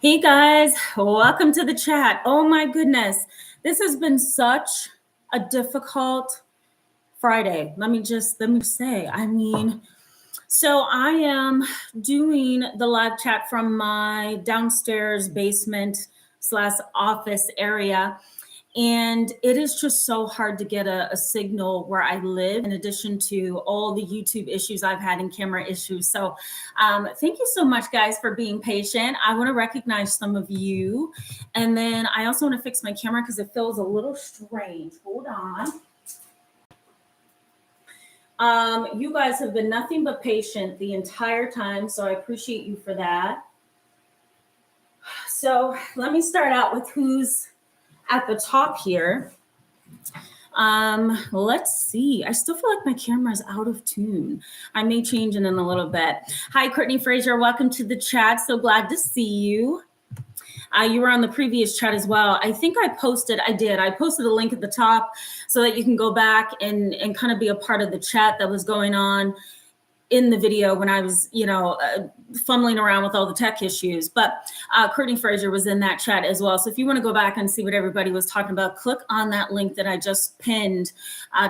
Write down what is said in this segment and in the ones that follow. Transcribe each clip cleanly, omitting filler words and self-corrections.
Hey guys, welcome to the chat. Oh my goodness, this has been such a difficult Friday. Let me say, so I am doing the live chat from my downstairs basement slash office area. And it is just so hard to get a signal where I live, in addition to all the YouTube issues I've had and camera issues. So thank you so much, guys, for being patient. I want to recognize some of you. And then I also want to fix my camera because it feels a little strange. Hold on. You guys have been nothing but patient the entire time, so I appreciate you for that. So let me start out with who's at the top here. Let's see. I still feel like my camera is out of tune. I may change it in a little bit. Hi, Courtney Frazier. Welcome to the chat. So glad to see you. You were on the previous chat as well. I think I posted a link at the top so that you can go back and kind of be a part of the chat that was going on in the video when I was, fumbling around with all the tech issues. But Courtney Frazier was in that chat as well. So if you want to go back and see what everybody was talking about, click on that link that I just pinned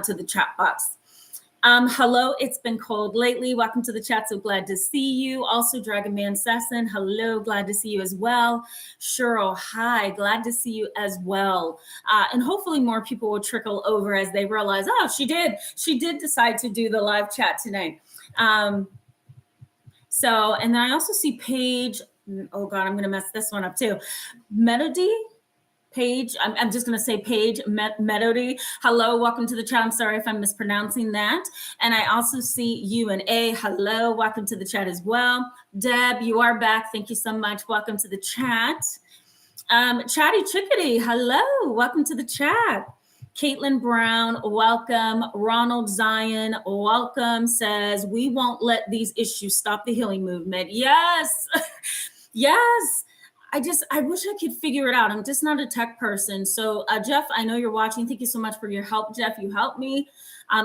to the chat box. Hello, it's been cold lately. Welcome to the chat. So glad to see you. Also, Dragon Man Sesson, hello, glad to see you as well. Cheryl, hi, glad to see you as well. And hopefully more people will trickle over as they realize, oh, she did decide to do the live chat tonight. And then I also see Paige. Oh God, I'm going to mess this one up too. Paige, I'm just going to say Paige Melody. Hello, welcome to the chat. I'm sorry if I'm mispronouncing that. And I also see you and A. Hello, welcome to the chat as well. Deb, you are back. Thank you so much. Welcome to the chat. Chatty Chickadee, hello, welcome to the chat. Caitlin Brown, welcome. Ronald Zion, welcome, says, we won't let these issues stop the healing movement. Yes, yes. I wish I could figure it out. I'm just not a tech person. So Jeff, I know you're watching. Thank you so much for your help, Jeff. You helped me,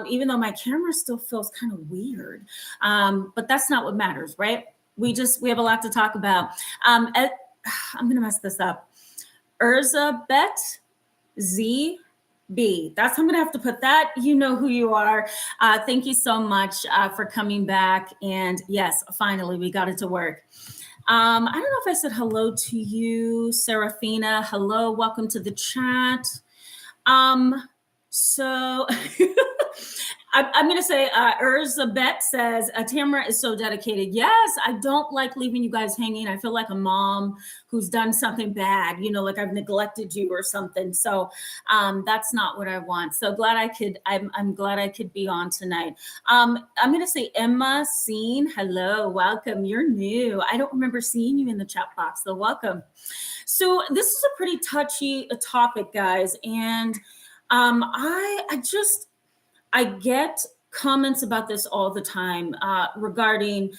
even though my camera still feels kind of weird. But that's not what matters, right? We have a lot to talk about. I'm going to mess this up. Urzabet Z. B. That's, I'm going to have to put that. You know who you are. Thank you so much for coming back. And yes, finally, we got it to work. I don't know if I said hello to you, Serafina. Hello, welcome to the chat. So I'm going to say, Urzabet says, Tamara is so dedicated. Yes, I don't like leaving you guys hanging. I feel like a mom who's done something bad, like I've neglected you or something. So that's not what I want. So I'm glad I could be on tonight. I'm going to say Emma Seen. Hello, welcome. You're new. I don't remember seeing you in the chat box, so welcome. So this is a pretty touchy topic, guys. And I get comments about this all the time regarding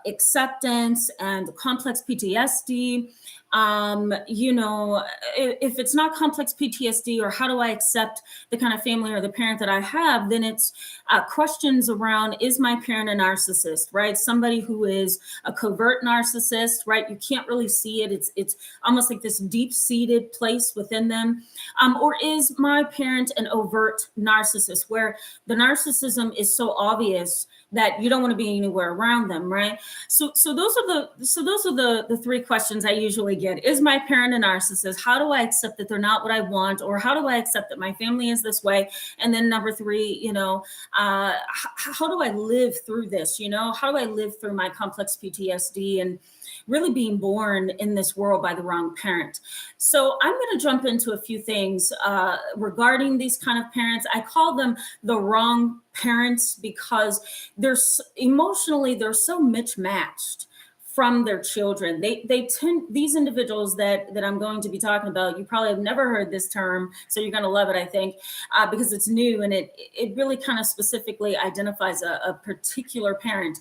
acceptance and complex PTSD. If it's not complex PTSD, or how do I accept the kind of family or the parent that I have, then it's questions around, is my parent a narcissist, right? Somebody who is a covert narcissist, right? You can't really see it. It's almost like this deep-seated place within them. Or is my parent an overt narcissist, where the narcissism is so obvious that you don't want to be anywhere around them, right? So those are the three questions I usually get. Is my parent a narcissist? How do I accept that they're not what I want? Or how do I accept that my family is this way? And then number three, how do I live through this? How do I live through my complex PTSD and really being born in this world by the wrong parent? So I'm going to jump into a few things regarding these kind of parents. I call them the wrong parents because they're so mismatched from their children. These individuals that I'm going to be talking about, you probably have never heard this term, so you're going to love it, I think, because it's new and it really kind of specifically identifies a particular parent.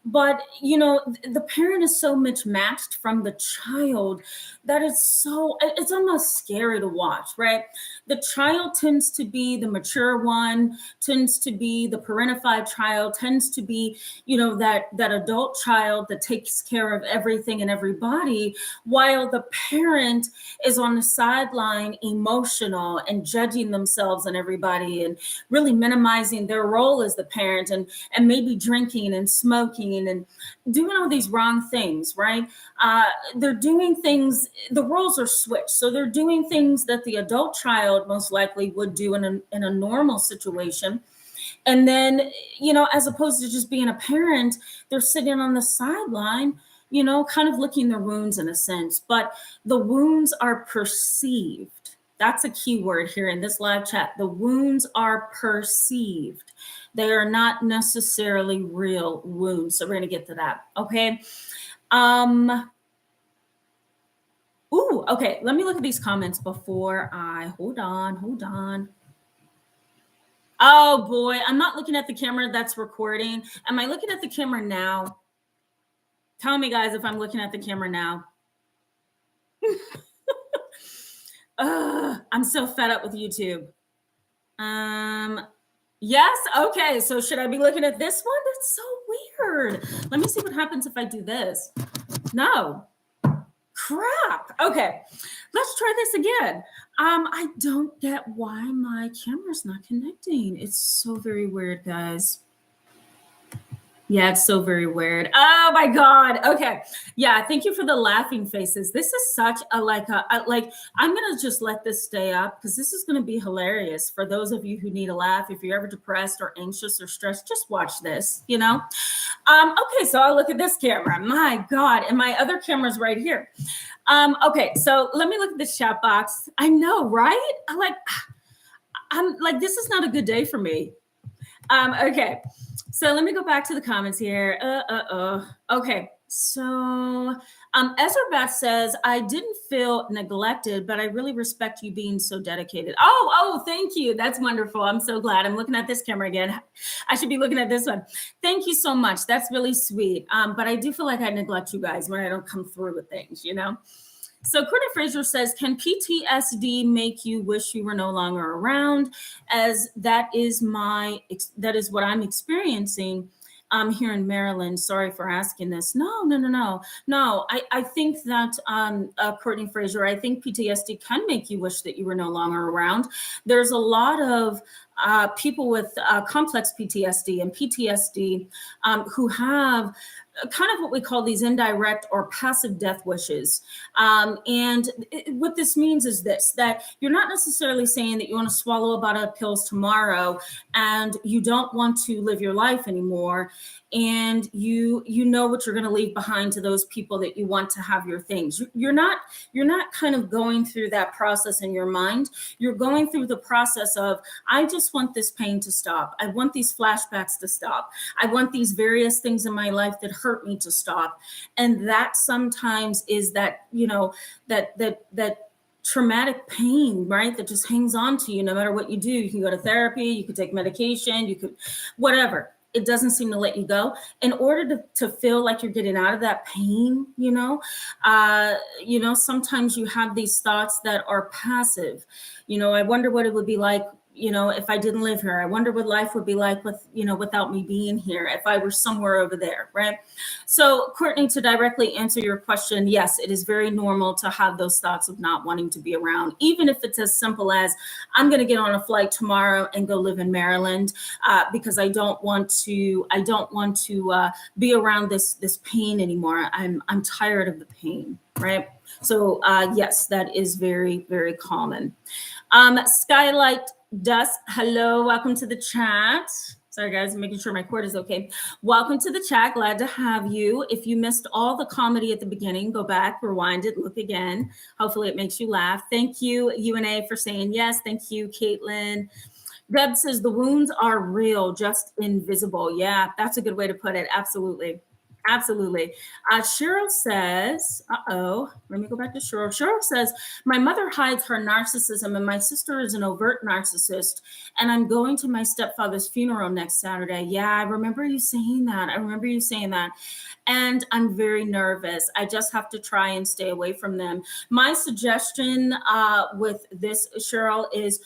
But the parent is so mismatched from the child that it's almost scary to watch, right? The child tends to be the mature one, tends to be the parentified child, tends to be that adult child that takes care of everything and everybody, while the parent is on the sideline, emotional and judging themselves and everybody, and really minimizing their role as the parent, and maybe drinking and smoking and doing all these wrong things, right? They're doing things, the roles are switched. So they're doing things that the adult child most likely would do in a normal situation. And then, as opposed to just being a parent, they're sitting on the sideline, kind of licking their wounds in a sense. But the wounds are perceived. That's a key word here in this live chat. The wounds are perceived. They are not necessarily real wounds. So we're going to get to that. Okay. Okay. Let me look at these comments before hold on. Oh boy, I'm not looking at the camera that's recording. Am I looking at the camera now? Tell me, guys, if I'm looking at the camera now. I'm so fed up with YouTube. Yes. Okay. So should I be looking at this one? That's so weird. Let me see what happens if I do this. No. Crap. Okay. Let's try this again. I don't get why my camera's not connecting. It's so very weird, guys. Yeah, it's so very weird. Oh my God. Okay. Yeah. Thank you for the laughing faces. This is such I'm going to just let this stay up because this is going to be hilarious for those of you who need a laugh. If you're ever depressed or anxious or stressed, just watch this, Okay. So I'll look at this camera. My God. And my other camera's right here. Okay. So let me look at this chat box. I know, right? I'm like, this is not a good day for me. Okay. So let me go back to the comments here. Okay. So Ezra Beth says, I didn't feel neglected, but I really respect you being so dedicated. Oh, thank you. That's wonderful. I'm so glad. I'm looking at this camera again. I should be looking at this one. Thank you so much. That's really sweet. But I do feel like I neglect you guys when I don't come through with things, So Courtney Fraser says, can PTSD make you wish you were no longer around? As that is what I'm experiencing here in Maryland. Sorry for asking this. No. I think that Courtney Fraser, I think PTSD can make you wish that you were no longer around. There's a lot of people with complex PTSD and PTSD who have kind of what we call these indirect or passive death wishes. What this means is that you're not necessarily saying that you want to swallow a bottle of pills tomorrow and you don't want to live your life anymore. And you know what you're going to leave behind to those people that you want to have your things. You're not kind of going through that process in your mind. You're going through the process of, I just want this pain to stop. I want these flashbacks to stop. I want these various things in my life that hurt me to stop. And that sometimes is that, that traumatic pain, right? That just hangs on to you no matter what you do. You can go to therapy, you could take medication, you could, whatever. It doesn't seem to let you go. In order to feel like you're getting out of that pain, sometimes you have these thoughts that are passive. I wonder what it would be like, if I didn't live here. I wonder what life would be like without me being here, if I were somewhere over there, right? So Courtney, to directly answer your question, yes, it is very normal to have those thoughts of not wanting to be around, even if it's as simple as, I'm going to get on a flight tomorrow and go live in Maryland because I don't want to be around this pain anymore. I'm tired of the pain, right? So yes, that is very, very common. Skylight Dust, hello, welcome to the chat. Sorry guys, I'm making sure my cord is okay. Welcome to the chat, glad to have you. If you missed all the comedy at the beginning, go back, rewind it, look again. Hopefully it makes you laugh. Thank you, UNA, for saying yes. Thank you, Caitlin. Deb says the wounds are real, just invisible. Yeah, that's a good way to put it, absolutely. Absolutely. Cheryl says, let me go back to Cheryl. Cheryl says, my mother hides her narcissism and my sister is an overt narcissist. And I'm going to my stepfather's funeral next Saturday. Yeah, I remember you saying that. And I'm very nervous. I just have to try and stay away from them. My suggestion with this, Cheryl, is,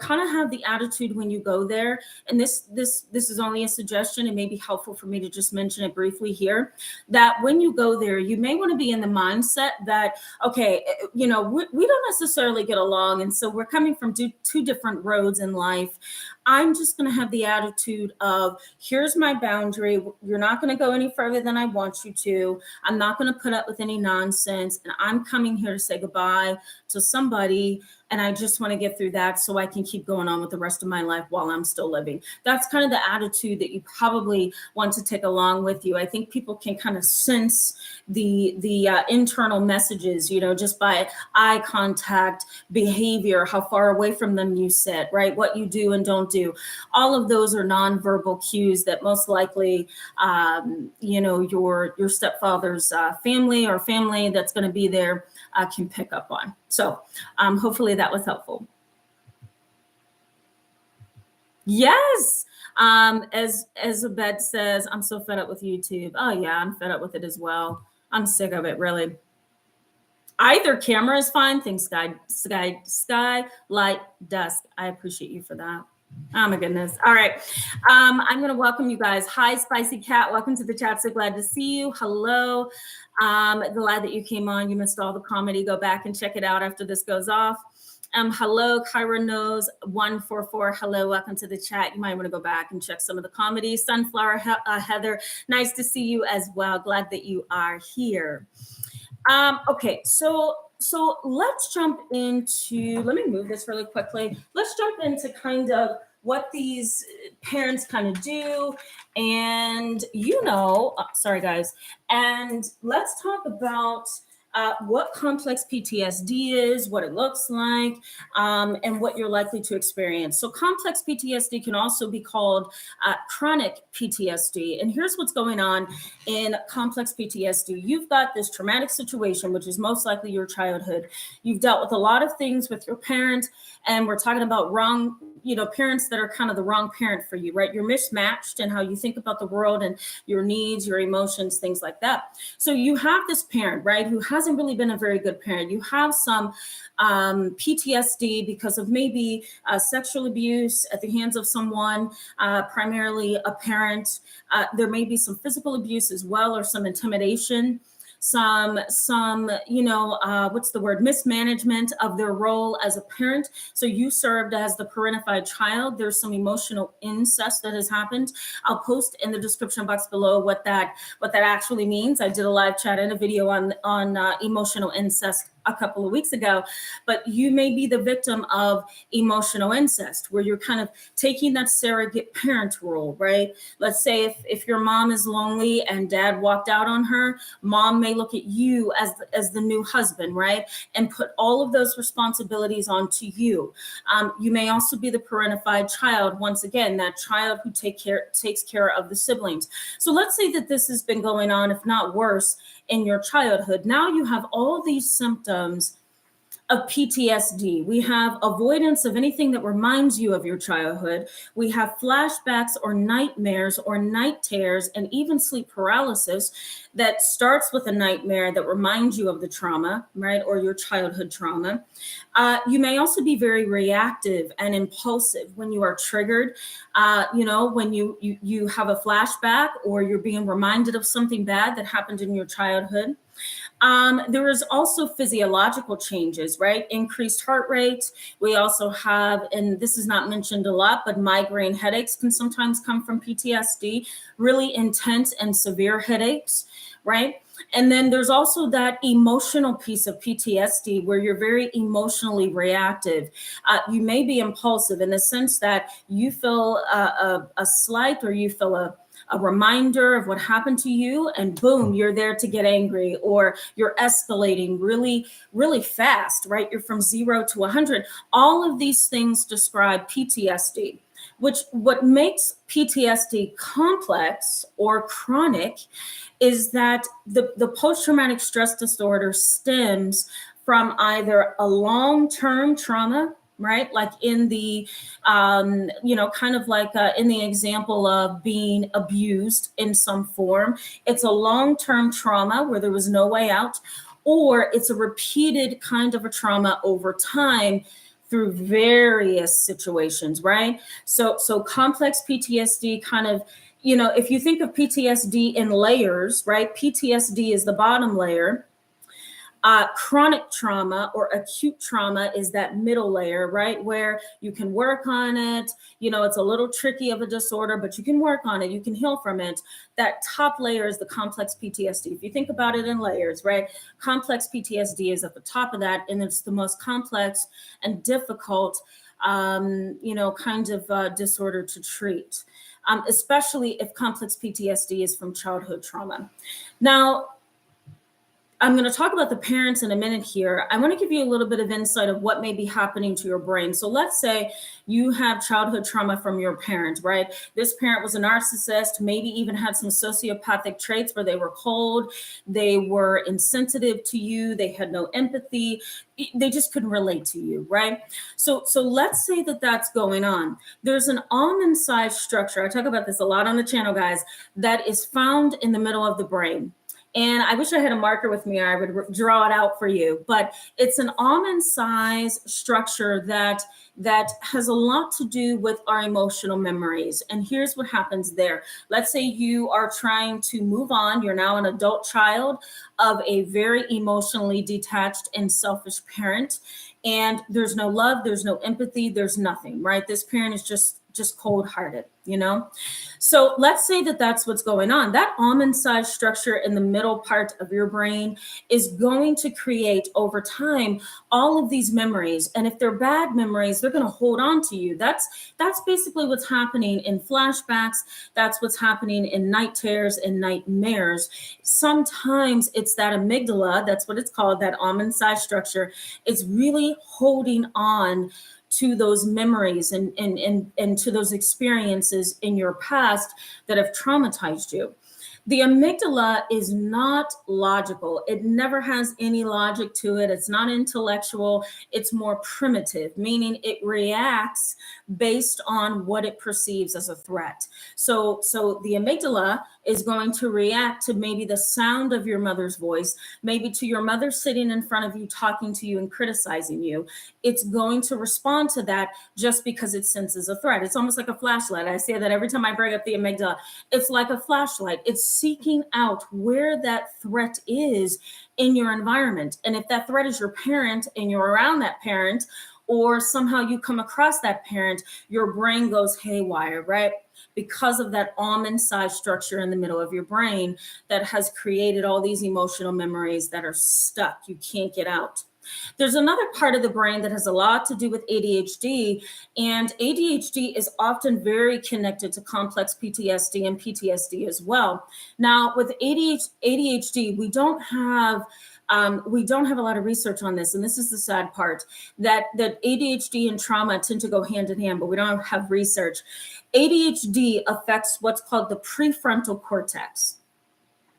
kind of have the attitude when you go there. And this is only a suggestion. It may be helpful for me to just mention it briefly here, that when you go there, you may want to be in the mindset that, okay, we don't necessarily get along. And so we're coming from two different roads in life. I'm just going to have the attitude of, here's my boundary. You're not going to go any further than I want you to. I'm not going to put up with any nonsense. And I'm coming here to say goodbye to somebody. And I just want to get through that so I can keep going on with the rest of my life while I'm still living. That's kind of the attitude that you probably want to take along with you. I think people can kind of sense the internal messages, just by eye contact, behavior, how far away from them you sit, right? What you do and don't do. All of those are nonverbal cues that most likely, your stepfather's family or family that's going to be there can pick up on. So hopefully that was helpful. Yes. As Abed says, I'm so fed up with YouTube. Oh yeah, I'm fed up with it as well. I'm sick of it, really. Either camera is fine. Think sky, light, dusk. I appreciate you for that. Oh my goodness. All right. I'm going to welcome you guys. Hi, Spicy Cat. Welcome to the chat. So glad to see you. Hello. Glad that you came on. You missed all the comedy. Go back and check it out after this goes off. Hello, Kyra Knows 144. Hello, welcome to the chat. You might want to go back and check some of the comedy. Sunflower Heather, nice to see you as well. Glad that you are here. Okay, so let's jump into, let me move this really quickly. Let's jump into kind of what these parents kind of do. And, sorry guys. And let's talk about what complex PTSD is, what it looks like, and what you're likely to experience. So complex PTSD can also be called chronic PTSD. And here's what's going on in complex PTSD. You've got this traumatic situation, which is most likely your childhood. You've dealt with a lot of things with your parent, and we're talking about wrong, parents that are kind of the wrong parent for you, right? You're mismatched in how you think about the world and your needs, your emotions, things like that. So you have this parent, right, who hasn't really been a very good parent. You have some PTSD because of maybe sexual abuse at the hands of someone, primarily a parent. There may be some physical abuse as well, or some intimidation. Some mismanagement of their role as a parent. So you served as the parentified child. There's some emotional incest that has happened. I'll post in the description box below what that actually means. I did a live chat and a video on emotional incest a couple of weeks ago, but you may be the victim of emotional incest, where you're kind of taking that surrogate parent role, right? Let's say if your mom is lonely and dad walked out on her, mom may look at you as the new husband, right? And put all of those responsibilities onto you. You may also be the parentified child, once again, that child who takes care of the siblings. So let's say that this has been going on, if not worse, in your childhood. Now you have all these symptoms of PTSD. We have avoidance of anything that reminds you of your childhood. We have flashbacks or nightmares or night terrors, and even sleep paralysis that starts with a nightmare that reminds you of the trauma, right, or your childhood trauma. You may also be very reactive and impulsive when you are triggered. When you have a flashback or you're being reminded of something bad that happened in your childhood. There is also physiological changes, right? Increased heart rate. We also have, and this is not mentioned a lot, but migraine headaches can sometimes come from PTSD, really intense and severe headaches, right? And then there's also that emotional piece of PTSD where you're very emotionally reactive. You may be impulsive in the sense that you feel a slight, or you feel a reminder of what happened to you, and boom, you're there to get angry, or you're escalating really, really fast, right? You're from 0 to 100. All of these things describe PTSD. What makes PTSD complex or chronic is that the post-traumatic stress disorder stems from either a long-term trauma, right? Like in the, kind of like in the example of being abused in some form. It's a long-term trauma where there was no way out, or it's a repeated kind of a trauma over time through various situations, right? So complex PTSD kind of, if you think of PTSD in layers, right? PTSD is the bottom layer. Chronic trauma or acute trauma is that middle layer, right? Where you can work on it. It's a little tricky of a disorder, but you can work on it. You can heal from it. That top layer is the complex PTSD. If you think about it in layers, right? Complex PTSD is at the top of that, and it's the most complex and difficult, kind of disorder to treat, especially if complex PTSD is from childhood trauma. Now, I'm going to talk about the parents in a minute here. I want to give you a little bit of insight of what may be happening to your brain. So let's say you have childhood trauma from your parent, right? This parent was a narcissist, maybe even had some sociopathic traits where they were cold, they were insensitive to you, they had no empathy, they just couldn't relate to you, right? So let's say that that's going on. There's an almond-sized structure, I talk about this a lot on the channel, guys, that is found in the middle of the brain. And I wish I had a marker with me, or I would draw it out for you. But it's an almond-size structure that has a lot to do with our emotional memories. And here's what happens there. Let's say you are trying to move on. You're now an adult child of a very emotionally detached and selfish parent. And there's no love, there's no empathy, there's nothing, right? This parent is just cold-hearted, So let's say that that's what's going on. That almond-sized structure in the middle part of your brain is going to create over time all of these memories. And if they're bad memories, they're going to hold on to you. That's basically what's happening in flashbacks. That's what's happening in night terrors and nightmares. Sometimes it's that amygdala, that's what it's called, that almond-sized structure. It's really holding on to those memories and to those experiences in your past that have traumatized you. The amygdala is not logical. It never has any logic to it. It's not intellectual. It's more primitive, meaning it reacts based on what it perceives as a threat. So the amygdala is going to react to maybe the sound of your mother's voice, maybe to your mother sitting in front of you, talking to you and criticizing you. It's going to respond to that just because it senses a threat. It's almost like a flashlight. I say that every time I bring up the amygdala. It's like a flashlight. It's seeking out where that threat is in your environment. And if that threat is your parent and you're around that parent, or somehow you come across that parent, your brain goes haywire, right? Because of that almond-sized structure in the middle of your brain that has created all these emotional memories that are stuck. You can't get out. There's another part of the brain that has a lot to do with ADHD, and ADHD is often very connected to complex PTSD and PTSD as well. Now, with ADHD, we don't have a lot of research on this, and this is the sad part, that ADHD and trauma tend to go hand in hand, but we don't have research. ADHD affects what's called the prefrontal cortex.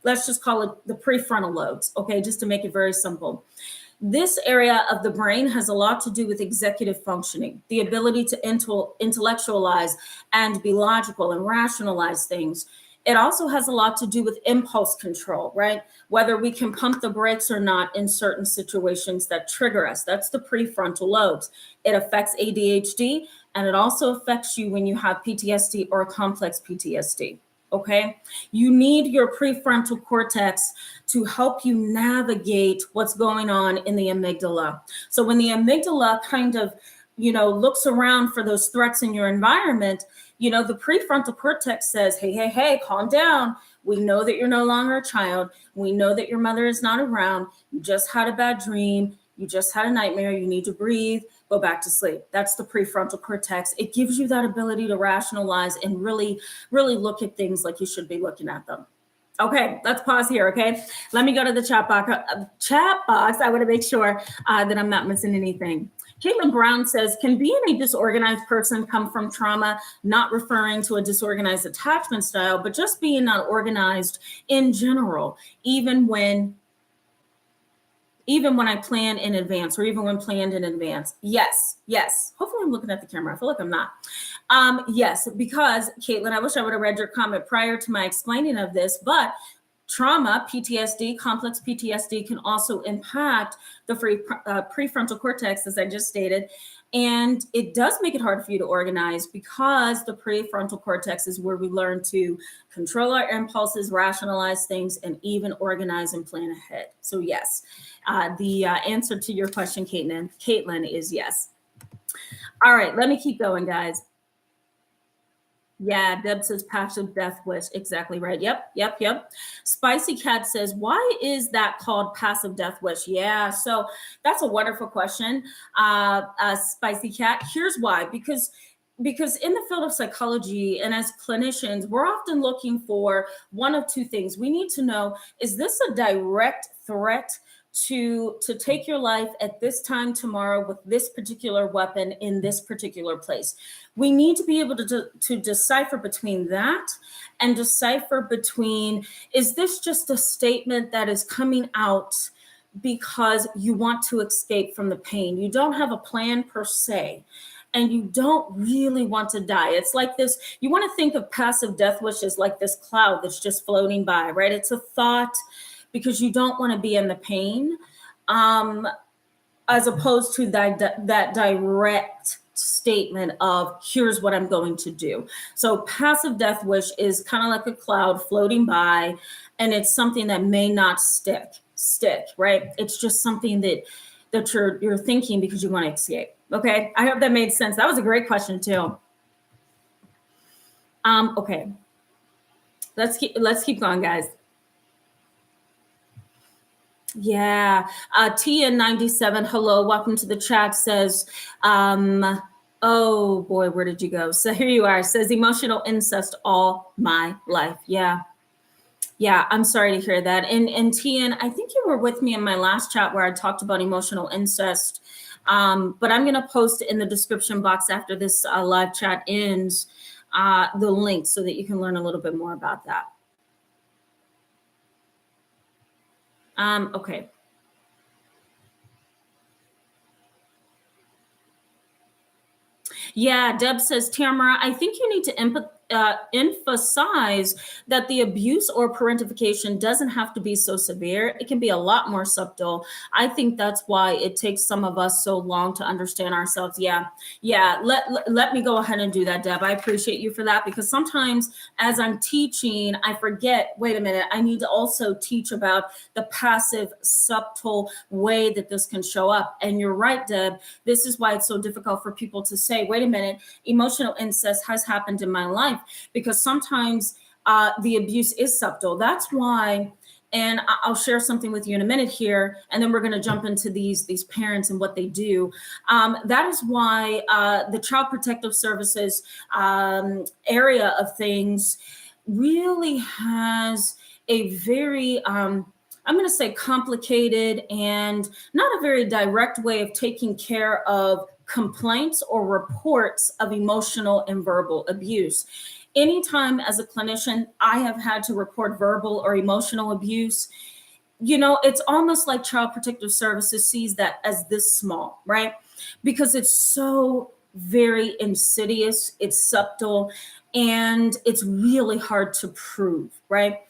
Let's just call it the prefrontal lobes, okay, just to make it very simple. This area of the brain has a lot to do with executive functioning, the ability to intellectualize and be logical and rationalize things. It also has a lot to do with impulse control, right? Whether we can pump the brakes or not in certain situations that trigger us. That's the prefrontal lobes. It affects ADHD, and it also affects you when you have PTSD or complex PTSD. Okay, you need your prefrontal cortex to help you navigate what's going on in the amygdala. So when the amygdala kind of, looks around for those threats in your environment, the prefrontal cortex says, hey, calm down. We know that you're no longer a child. We know that your mother is not around. You just had a bad dream. You just had a nightmare. You need to breathe. Go back to sleep. That's the prefrontal cortex. It gives you that ability to rationalize and really, really look at things like you should be looking at them. Okay, let's pause here. Okay, let me go to the chat box. I want to make sure that I'm not missing anything. Caitlin Brown says, can being a disorganized person come from trauma? Not referring to a disorganized attachment style, but just being not organized in general, even when I plan in advance, or even when planned in advance. Yes, yes. Hopefully I'm looking at the camera. I feel like I'm not. Yes, because Caitlin, I wish I would have read your comment prior to my explaining of this, but trauma, PTSD, complex PTSD can also impact the prefrontal cortex, as I just stated. And it does make it hard for you to organize, because the prefrontal cortex is where we learn to control our impulses, rationalize things, and even organize and plan ahead. So yes, the answer to your question, Caitlin, is yes. All right, let me keep going, guys. Yeah, Deb says passive death wish. Exactly right. Yep. Spicy Cat says, why is that called passive death wish? Yeah, so that's a wonderful question, Spicy Cat. Here's why. Because in the field of psychology and as clinicians, we're often looking for one of two things. We need to know, is this a direct threat to take your life at this time tomorrow with this particular weapon in this particular place? We need to be able to decipher between that and decipher between, is this just a statement that is coming out because you want to escape from the pain? You don't have a plan per se, and you don't really want to die. It's like this, you want to think of passive death wish as like this cloud that's just floating by, right? It's a thought because you don't want to be in the pain, as opposed to that direct statement of, here's what I'm going to do. So passive death wish is kind of like a cloud floating by, and it's something that may not stick, right? It's just something that you're thinking because you want to escape. Okay, I hope that made sense. That was a great question too. Okay, let's keep going, guys. Yeah. TN97, hello, welcome to the chat, says, oh boy, where did you go? So here you are, says emotional incest all my life. Yeah. Yeah, I'm sorry to hear that. And TN, I think you were with me in my last chat where I talked about emotional incest. But I'm going to post in the description box after this live chat ends the link so that you can learn a little bit more about that. Okay. Yeah, Deb says, Tamara, I think you need to emphasize that the abuse or parentification doesn't have to be so severe. It can be a lot more subtle. I think that's why it takes some of us so long to understand ourselves. Yeah. Let me go ahead and do that, Deb. I appreciate you for that, because sometimes as I'm teaching, I forget, wait a minute, I need to also teach about the passive, subtle way that this can show up. And you're right, Deb. This is why it's so difficult for people to say, wait a minute, emotional incest has happened in my life, because sometimes the abuse is subtle. That's why, and I'll share something with you in a minute here, and then we're going to jump into these parents and what they do. That is why the Child Protective Services area of things really has a very I'm going to say complicated and not a very direct way of taking care of complaints or reports of emotional and verbal abuse. Anytime as a clinician, I have had to report verbal or emotional abuse, it's almost like Child Protective Services sees that as this small, right? Because it's so very insidious, it's subtle, and it's really hard to prove, right?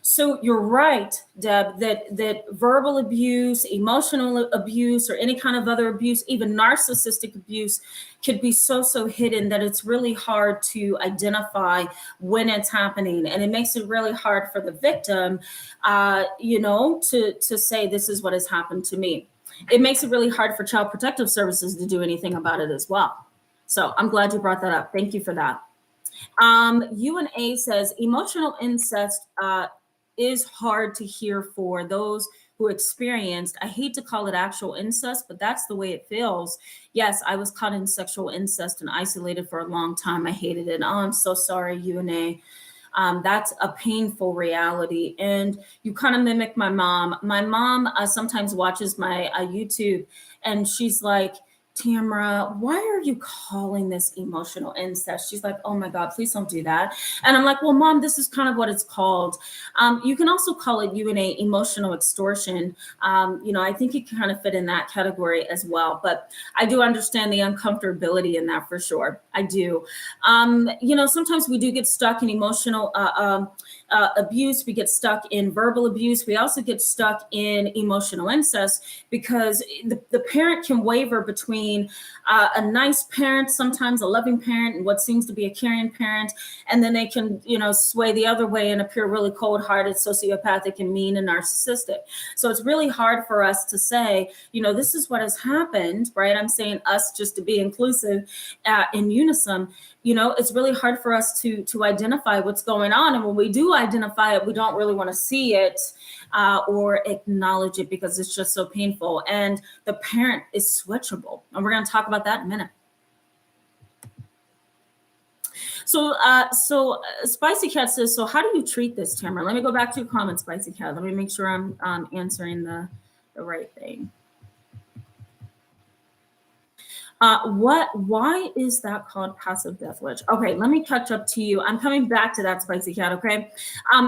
So you're right, Deb, that verbal abuse, emotional abuse, or any kind of other abuse, even narcissistic abuse, could be so hidden that it's really hard to identify when it's happening. And it makes it really hard for the victim, to say, this is what has happened to me. It makes it really hard for Child Protective Services to do anything about it as well. So I'm glad you brought that up. Thank you for that. UNA says emotional incest is hard to hear for those who experienced, I hate to call it actual incest, but that's the way it feels. Yes, I was caught in sexual incest and isolated for a long time. I hated it. Oh, I'm so sorry, UNA. That's a painful reality. And you kind of mimic my mom. My mom sometimes watches my YouTube, and she's like, Tamara, why are you calling this emotional incest? She's like, oh my God, please don't do that. And I'm like, well, Mom, this is kind of what it's called. You can also call it UNA emotional extortion. I think it can kind of fit in that category as well. But I do understand the uncomfortability in that for sure. I do. Sometimes we do get stuck in emotional abuse. We get stuck in verbal abuse. We also get stuck in emotional incest because the parent can waver between a nice parent, sometimes a loving parent, and what seems to be a caring parent. And then they can, sway the other way and appear really cold-hearted, sociopathic, and mean and narcissistic. So it's really hard for us to say, this is what has happened, right? I'm saying us just to be inclusive in unison. It's really hard for us to identify what's going on. And when we do identify it, we don't really want to see it or acknowledge it because it's just so painful. And the parent is switchable. And we're going to talk about that in a minute. So Spicy Cat says, so how do you treat this, Tamara? Let me go back to your comment, Spicy Cat. Let me make sure I'm answering the right thing. Why is that called passive death wish? Okay, let me catch up to you. I'm coming back to that, Spicy Cat, okay?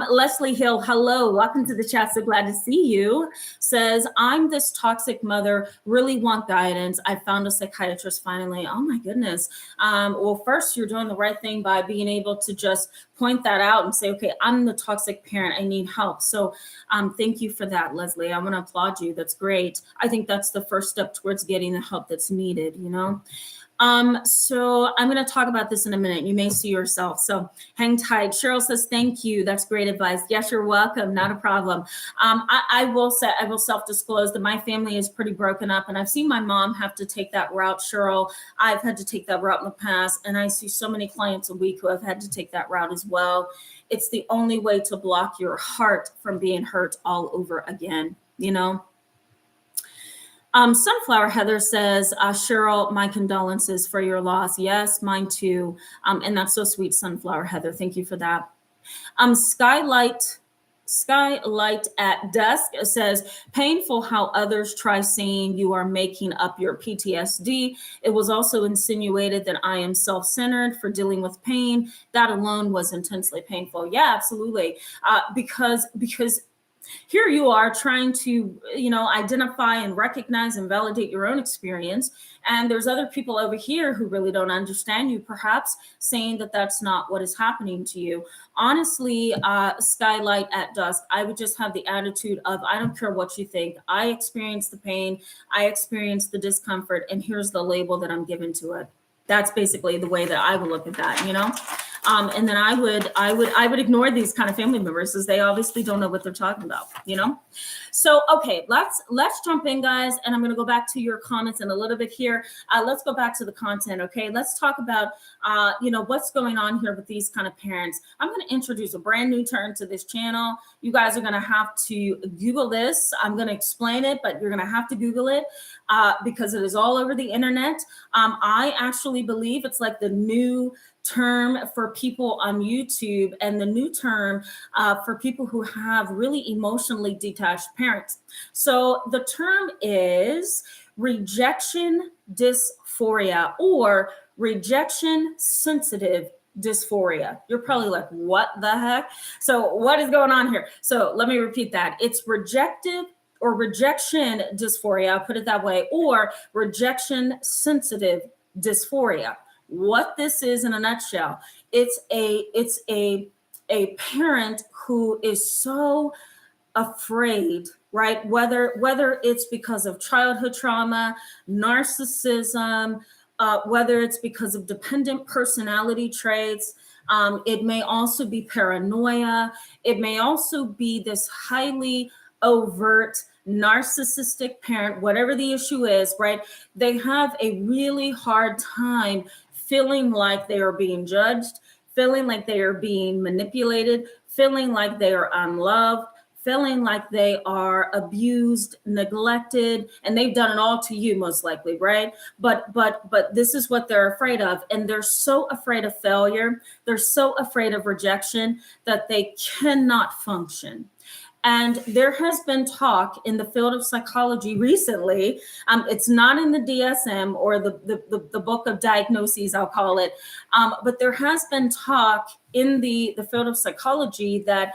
Leslie Hill, hello, welcome to the chat, so glad to see you. Says, I'm this toxic mother, really want guidance. I found a psychiatrist finally. Oh my goodness. Well, first you're doing the right thing by being able to just point that out and say, okay, I'm the toxic parent, I need help. So thank you for that, Leslie. I want to applaud you. That's great. I think that's the first step towards getting the help that's needed, So I'm going to talk about this in a minute. You may see yourself. So hang tight. Cheryl says, thank you. That's great advice. Yes, you're welcome. Not a problem. I will self-disclose that my family is pretty broken up, and I've seen my mom have to take that route. Cheryl, I've had to take that route in the past, and I see so many clients a week who have had to take that route as well. It's the only way to block your heart from being hurt all over again, Sunflower Heather says, Cheryl, my condolences for your loss. Yes, mine too. And that's so sweet, Sunflower Heather. Thank you for that. Skylight at Dusk says, painful how others try saying you are making up your PTSD. It was also insinuated that I am self-centered for dealing with pain. That alone was intensely painful. Yeah, absolutely. Because here you are trying to, identify and recognize and validate your own experience. And there's other people over here who really don't understand you, perhaps saying that that's not what is happening to you. Honestly, Skylight at Dusk, I would just have the attitude of, I don't care what you think. I experienced the pain. I experienced the discomfort. And here's the label that I'm given to it. That's basically the way that I would look at that, and then I would ignore these kind of family members as they obviously don't know what they're talking about, So, okay, let's jump in, guys. And I'm going to go back to your comments in a little bit here. Let's go back to the content. Okay, let's talk about, what's going on here with these kind of parents. I'm going to introduce a brand new term to this channel. You guys are going to have to Google this. I'm going to explain it, but you're going to have to Google it because it is all over the internet. I actually believe it's like the new term for people on YouTube and the new term for people who have really emotionally detached parents. So the term is rejection dysphoria or rejection sensitive dysphoria. You're probably like, what the heck? So what is going on here? So let me repeat that. It's rejection dysphoria, I'll put it that way, or rejection sensitive dysphoria. What this is in a nutshell, it's a parent who is so afraid, right? Whether it's because of childhood trauma, narcissism, whether it's because of dependent personality traits. It may also be paranoia. It may also be this highly overt narcissistic parent, whatever the issue is, right? They have a really hard time feeling like they are being judged, feeling like they are being manipulated, feeling like they are unloved, feeling like they are abused, neglected, and they've done it all to you most likely, right? But this is what they're afraid of, and they're so afraid of failure, they're so afraid of rejection that they cannot function. And there has been talk in the field of psychology recently. It's not in the DSM or the book of diagnoses, I'll call it. But there has been talk in the field of psychology that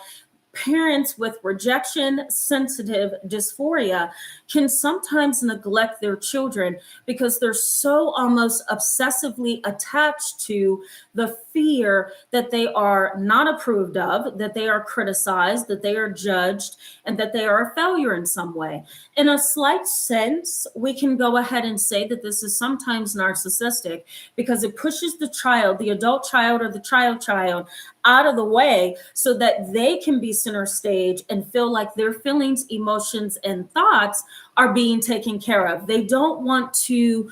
parents with rejection sensitive dysphoria can sometimes neglect their children because they're so almost obsessively attached to the fear that they are not approved of, that they are criticized, that they are judged, and that they are a failure in some way. In a slight sense, we can go ahead and say that this is sometimes narcissistic because it pushes the child, the adult child or the child out of the way so that they can be center stage and feel like their feelings, emotions, and thoughts are being taken care of. They don't want to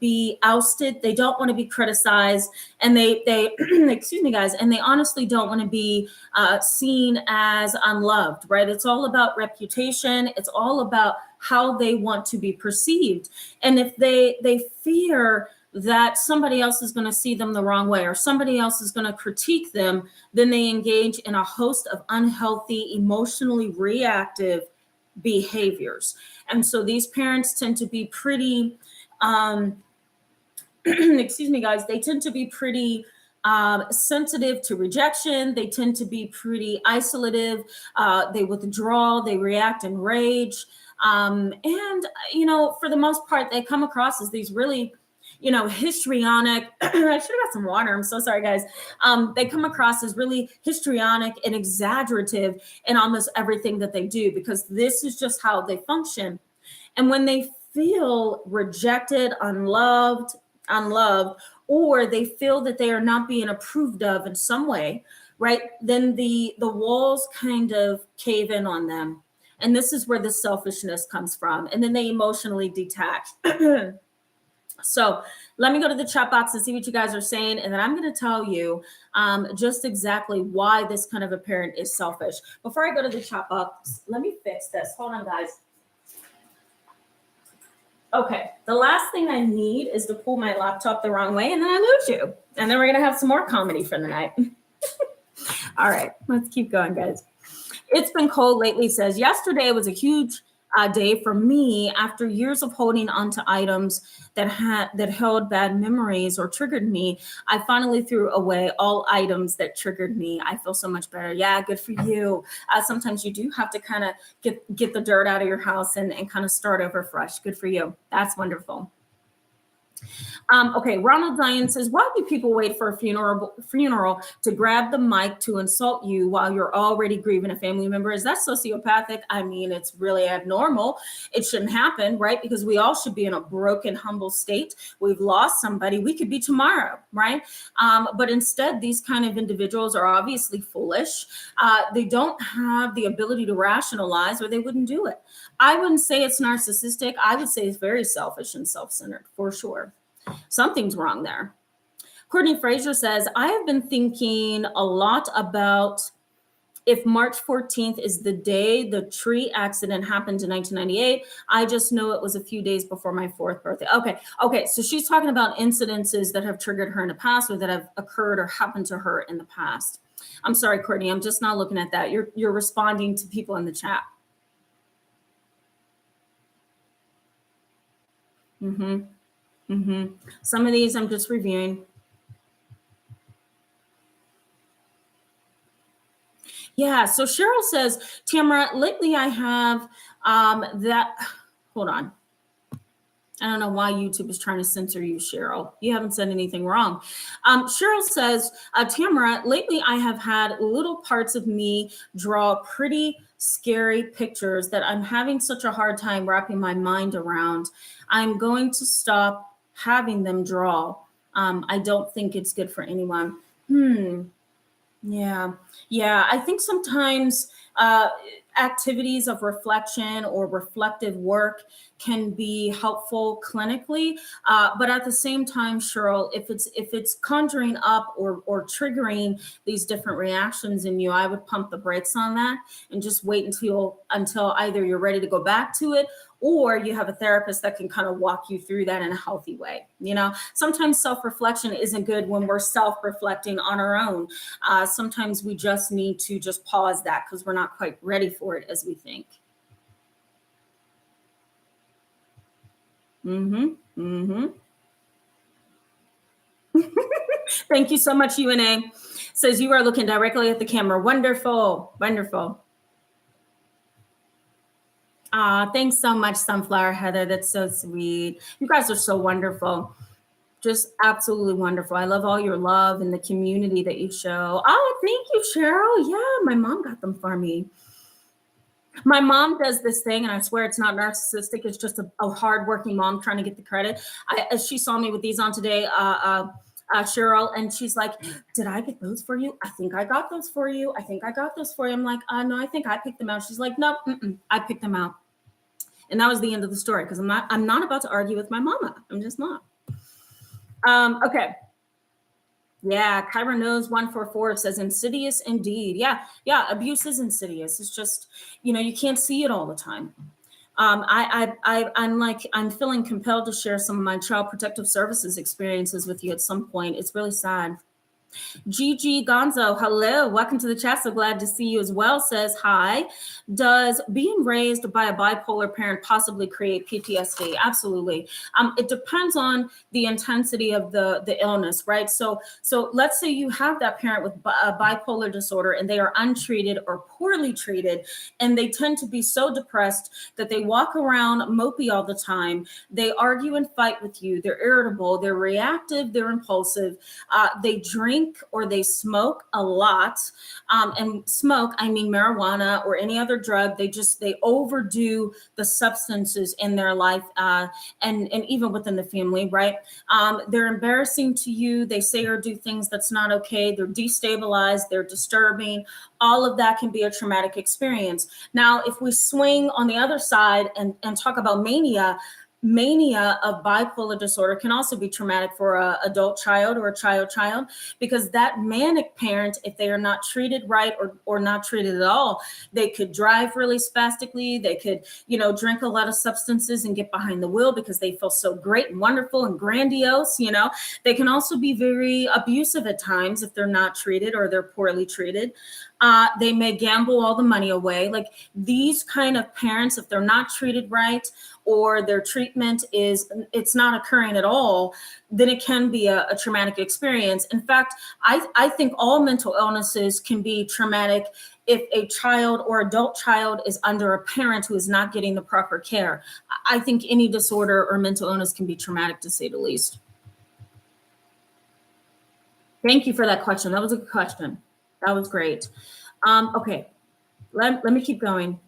be ousted. They don't want to be criticized. And they excuse me, guys, and they honestly don't want to be seen as unloved, right? It's all about reputation. It's all about how they want to be perceived. And if they fear that somebody else is going to see them the wrong way or somebody else is going to critique them, then they engage in a host of unhealthy, emotionally reactive behaviors. And so these parents tend to be pretty, excuse me, guys, they tend to be pretty sensitive to rejection. They tend to be pretty isolative. They withdraw, they react in rage. And, for the most part, they come across as these really histrionic. I should have got some water. I'm so sorry, guys. They come across as really histrionic and exaggerative in almost everything that they do because this is just how they function. And when they feel rejected, unloved, or they feel that they are not being approved of in some way, right? Then the walls kind of cave in on them. And this is where the selfishness comes from. And then they emotionally detach. So let me go to the chat box and see what you guys are saying. And then I'm going to tell you just exactly why this kind of a parent is selfish. Before I go to the chat box, let me fix this. Hold on, guys. Okay, the last thing I need is to pull my laptop the wrong way and then I lose you. And then we're going to have some more comedy for the night. All right, let's keep going, guys. It's been cold lately says, yesterday was a huge day for me after years of holding onto items that held bad memories or triggered me. I finally threw away all items that triggered me. I feel so much better. Yeah, good for you. Sometimes you do have to kind of get the dirt out of your house and kind of start over fresh. Good for you. That's wonderful. Okay, Ronald Diane says, why do people wait for a funeral to grab the mic to insult you while you're already grieving a family member? Is that sociopathic? I mean, it's really abnormal. It shouldn't happen, right? Because we all should be in a broken, humble state. We've lost somebody. We could be tomorrow, right? But instead, these kind of individuals are obviously foolish. They don't have the ability to rationalize or they wouldn't do it. I wouldn't say it's narcissistic. I would say it's very selfish and self-centered, for sure. Something's wrong there. Courtney Fraser says, I have been thinking a lot about if March 14th is the day the tree accident happened in 1998. I just know it was a few days before my 4th birthday. Okay. So she's talking about incidences that have triggered her in the past or that have occurred or happened to her in the past. I'm sorry, Courtney, I'm just not looking at that. You're responding to people in the chat. Some of these I'm just reviewing. Yeah, so Cheryl says, Tamara, lately I have hold on. I don't know why YouTube is trying to censor you, Cheryl. You haven't said anything wrong. Cheryl says, Tamara, lately I have had little parts of me draw pretty scary pictures that I'm having such a hard time wrapping my mind around. I'm going to stop having them draw. I don't think it's good for anyone. Yeah. I think sometimes activities of reflection or reflective work can be helpful clinically, but at the same time, Cheryl, if it's conjuring up or triggering these different reactions in you, I would pump the brakes on that and just wait until either you're ready to go back to it, or you have a therapist that can kind of walk you through that in a healthy way. Sometimes self-reflection isn't good when we're self-reflecting on our own. Sometimes we just need to just pause that because we're not quite ready for it as we think. Thank you so much, UNA. Says you are looking directly at the camera. Wonderful. Thanks so much, Sunflower Heather. That's so sweet. You guys are so wonderful. Just absolutely wonderful. I love all your love and the community that you show. Oh, thank you, Cheryl. Yeah, my mom got them for me. My mom does this thing, and I swear it's not narcissistic. It's just a hardworking mom trying to get the credit. She saw me with these on today, Cheryl, and she's like, "Did I get those for you? I think I got those for you. I think I got those for you." I'm like, "No, I think I picked them out." She's like, "No, I picked them out." And that was the end of the story, because I'm not about to argue with my mama. I'm just not. Okay. Yeah, Kyra knows 144 says insidious indeed. Yeah, abuse is insidious. It's just, you can't see it all the time. I'm feeling compelled to share some of my child protective services experiences with you at some point. It's really sad. Gigi Gonzo, hello, welcome to the chat. So glad to see you as well. Says hi. Does being raised by a bipolar parent possibly create PTSD? Absolutely. It depends on the intensity of the illness, right? So let's say you have that parent with a bipolar disorder and they are untreated or poorly treated, and they tend to be so depressed that they walk around mopey all the time. They argue and fight with you. They're irritable. They're reactive. They're impulsive. They drink or they smoke a lot. And smoke, I mean marijuana or any other drug. They overdo the substances in their life, and even within the family, right? They're embarrassing to you. They say or do things that's not okay. They're destabilized. They're disturbing. All of that can be a traumatic experience. Now, if we swing on the other side and talk about mania of bipolar disorder can also be traumatic for an adult child or a child, because that manic parent, if they are not treated right or not treated at all, they could drive really spastically. They could, drink a lot of substances and get behind the wheel because they feel so great and wonderful and grandiose. They can also be very abusive at times if they're not treated or they're poorly treated. They may gamble all the money away. Like these kind of parents, if they're not treated right, or their treatment it's not occurring at all, then it can be a traumatic experience. In fact, I think all mental illnesses can be traumatic if a child or adult child is under a parent who is not getting the proper care. I think any disorder or mental illness can be traumatic, to say the least. Thank you for that question. That was a good question. That was great. Okay, let me keep going.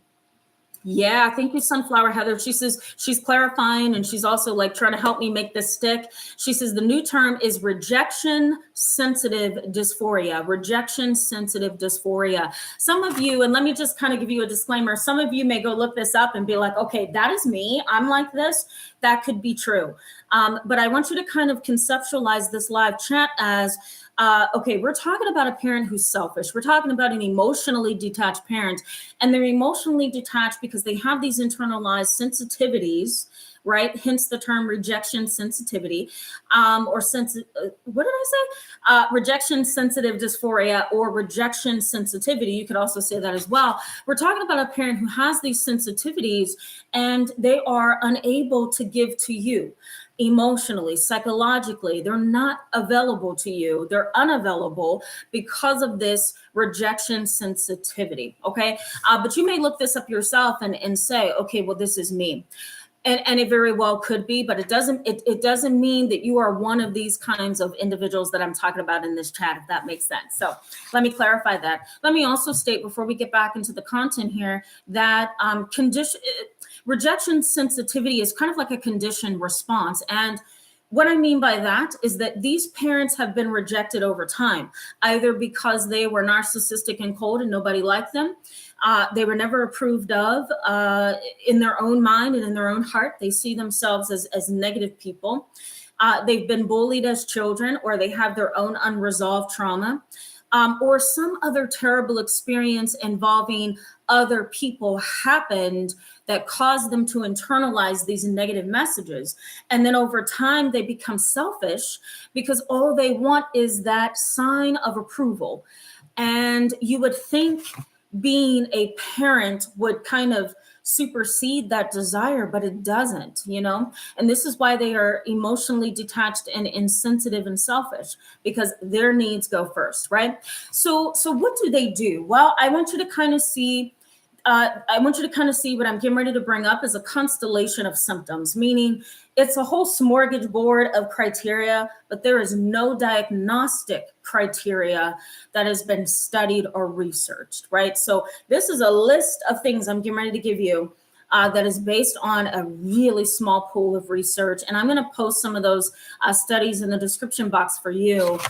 Yeah, thank you, Sunflower Heather. She says she's clarifying, and she's also like trying to help me make this stick. She says the new term is rejection sensitive dysphoria. Rejection sensitive dysphoria. Some of you, and let me just kind of give you a disclaimer, some of you may go look this up and be like, okay, that is me. I'm like this. That could be true. But I want you to kind of conceptualize this live chat as okay, we're talking about a parent who's selfish. We're talking about an emotionally detached parent, and they're emotionally detached because they have these internalized sensitivities, right? Hence the term rejection sensitivity, what did I say? Rejection sensitive dysphoria or rejection sensitivity. You could also say that as well. We're talking about a parent who has these sensitivities and they are unable to give to you. Emotionally, psychologically, they're not available to you. They're unavailable because of this rejection sensitivity. Okay. But you may look this up yourself and say, okay, well, this is me. And it very well could be, but it doesn't mean that you are one of these kinds of individuals that I'm talking about in this chat, if that makes sense. So let me clarify that. Let me also state before we get back into the content here that rejection sensitivity is kind of like a conditioned response. And What I mean by that is that these parents have been rejected over time, either because they were narcissistic and cold and nobody liked them. They were never approved of in their own mind and in their own heart. They see themselves as negative people. They've been bullied as children, or they have their own unresolved trauma, or some other terrible experience involving other people happened that caused them to internalize these negative messages. And then over time, they become selfish because all they want is that sign of approval. And you would think being a parent would kind of supersede that desire, but it doesn't, And this is why they are emotionally detached and insensitive and selfish, because their needs go first, right? So what do they do? Well, I want you to kind of see what I'm getting ready to bring up is a constellation of symptoms, meaning it's a whole smorgasbord of criteria, but there is no diagnostic criteria that has been studied or researched, right? So this is a list of things I'm getting ready to give you that is based on a really small pool of research. And I'm going to post some of those studies in the description box for you.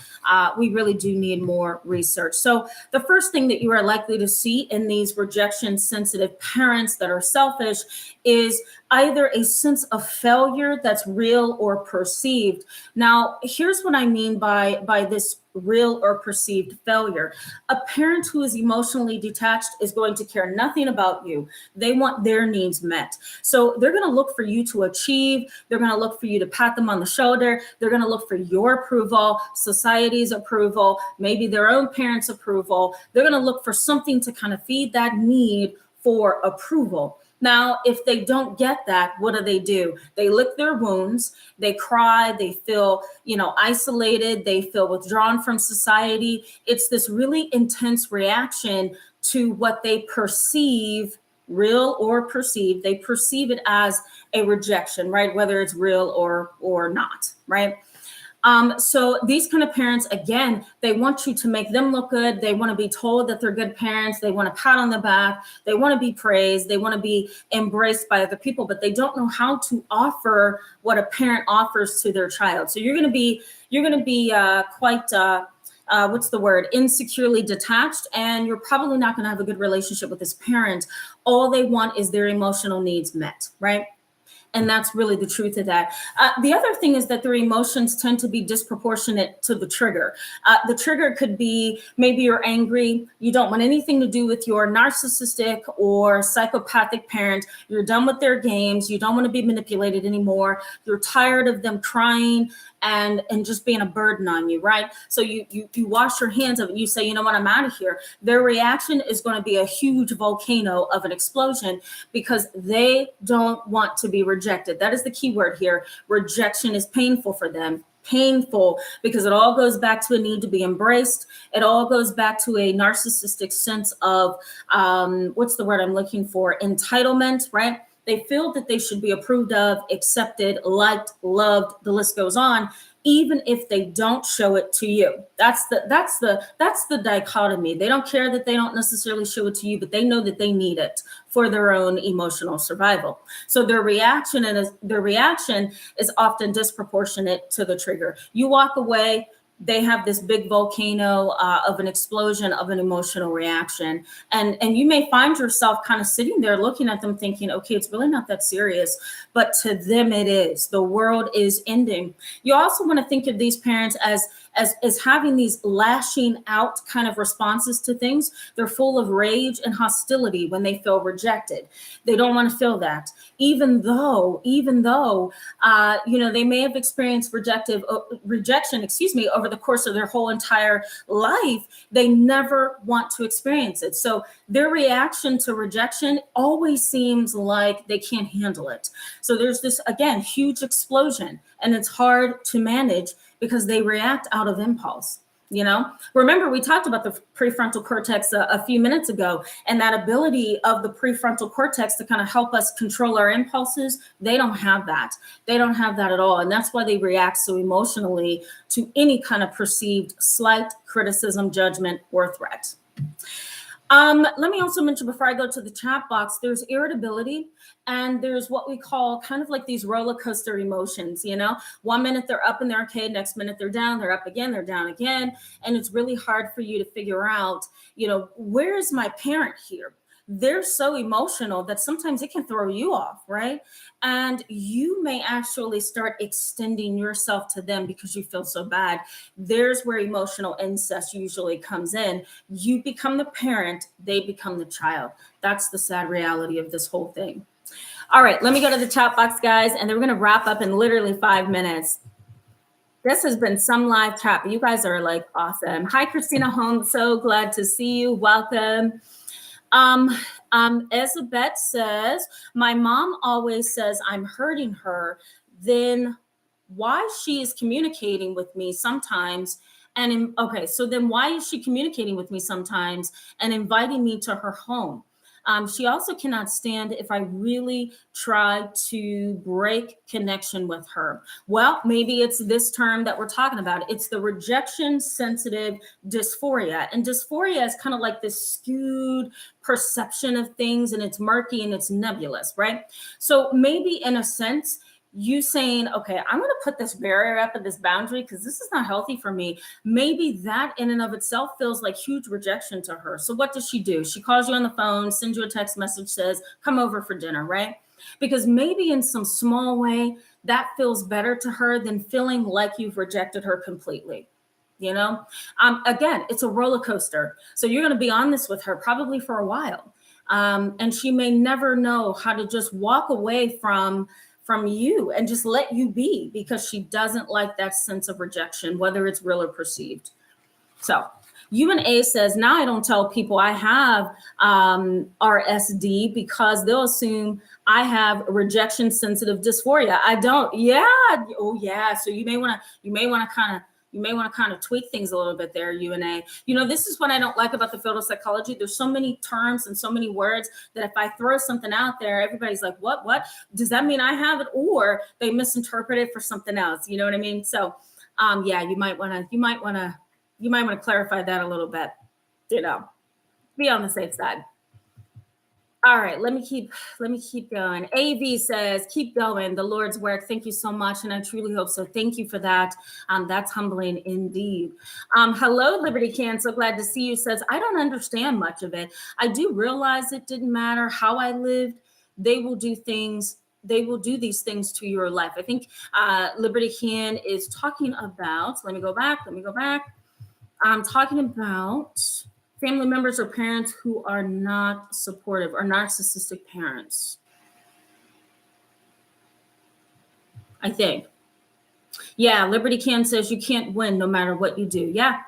We really do need more research. So the first thing that you are likely to see in these rejection sensitive parents that are selfish is either a sense of failure that's real or perceived. Now, here's what I mean by this real or perceived failure. A parent who is emotionally detached is going to care nothing about you. They want their needs met. So they're going to look for you to achieve. They're going to look for you to pat them on the shoulder. They're going to look for your approval, society's approval, maybe their own parents' approval. They're going to look for something to kind of feed that need for approval. Now, if they don't get that, what do? They lick their wounds, they cry, they feel, isolated, they feel withdrawn from society. It's this really intense reaction to what they perceive, real or perceived. They perceive it as a rejection, right? Whether it's real or not, right? So these kind of parents, again, they want you to make them look good. They want to be told that they're good parents. They want a pat on the back. They want to be praised. They want to be embraced by other people, but they don't know how to offer what a parent offers to their child. So you're going to be quite insecurely detached, and you're probably not going to have a good relationship with this parent. All they want is their emotional needs met, right? And that's really the truth of that. The other thing is that their emotions tend to be disproportionate to the trigger. The trigger could be maybe you're angry. You don't want anything to do with your narcissistic or psychopathic parent. You're done with their games. You don't want to be manipulated anymore. You're tired of them crying and just being a burden on you, right? So you wash your hands of it. You say, you know what, I'm out of here. Their reaction is going to be a huge volcano of an explosion because they don't want to be rejected. That is the key word here. Rejection is painful for them. Painful because it all goes back to a need to be embraced. It all goes back to a narcissistic sense of, what's the word I'm looking for? Entitlement, right? They feel that they should be approved of, accepted, liked, loved, the list goes on, even if they don't show it to you. That's the dichotomy. They don't care that they don't necessarily show it to you, but they know that they need it for their own emotional survival. So their reaction is often disproportionate to the trigger. You walk away, they have this big volcano of an explosion of an emotional reaction. And you may find yourself kind of sitting there looking at them thinking, okay, it's really not that serious. But to them, it is. The world is ending. You also want to think of these parents as having these lashing out kind of responses to things. They're full of rage and hostility when they feel rejected. They don't want to feel that. Even though, they may have experienced rejection, over the course of their whole entire life, they never want to experience it. So their reaction to rejection always seems like they can't handle it. So there's this, again, huge explosion, and it's hard to manage because they react out of impulse. Remember, we talked about the prefrontal cortex a few minutes ago, and that ability of the prefrontal cortex to kind of help us control our impulses. They don't have that. They don't have that at all. And that's why they react so emotionally to any kind of perceived slight, criticism, judgment, or threat. Let me also mention before I go to the chat box, there's irritability and there's what we call kind of like these roller coaster emotions, you know? One minute they're up in the arcade, next minute they're down, they're up again, they're down again. And it's really hard for you to figure out, where is my parent here? They're so emotional that sometimes it can throw you off, right? And you may actually start extending yourself to them because you feel so bad. There's where emotional incest usually comes in. You become the parent, they become the child. That's the sad reality of this whole thing. All right, let me go to the chat box, guys, and then we're going to wrap up in literally 5 minutes. This has been some live chat, but you guys are like awesome. Hi, Christina Holmes. So glad to see you. Welcome. Elizabeth says, my mom always says I'm hurting her. Then why she is communicating with me sometimes okay, so then why is she communicating with me sometimes and inviting me to her home? She also cannot stand if I really try to break connection with her. Well, maybe it's this term that we're talking about. It's the rejection sensitive dysphoria. And dysphoria is kind of like this skewed perception of things, and it's murky and it's nebulous, right? So maybe in a sense, you saying, okay, I'm going to put this barrier up and this boundary because this is not healthy for me. Maybe that in and of itself feels like huge rejection to her. So what does she do? She calls you on the phone, sends you a text message, says, come over for dinner, right? Because maybe in some small way that feels better to her than feeling like you've rejected her completely. Again, it's a roller coaster. So you're going to be on this with her probably for a while. And she may never know how to just walk away from you and just let you be because she doesn't like that sense of rejection, whether it's real or perceived. So UNA says, now I don't tell people I have RSD because they'll assume I have rejection sensitive dysphoria. I don't. Yeah. Oh yeah. So you may want to kind of tweak things a little bit there, UNA. This is what I don't like about the field of psychology. There's so many terms and so many words that if I throw something out there, everybody's like, what? Does that mean I have it? Or they misinterpret it for something else. You know what I mean? So yeah, you might want to clarify that a little bit, be on the safe side. All right, let me keep going. AV says, keep going. The Lord's work. Thank you so much. And I truly hope so. Thank you for that. That's humbling indeed. Hello, Liberty Can. So glad to see you. Says, I don't understand much of it. I do realize it didn't matter how I lived. They will do these things to your life. I think Liberty Can is talking about, let me go back. I'm talking about family members or parents who are not supportive or narcissistic parents, I think. Yeah, Liberty Can says you can't win no matter what you do. Yeah,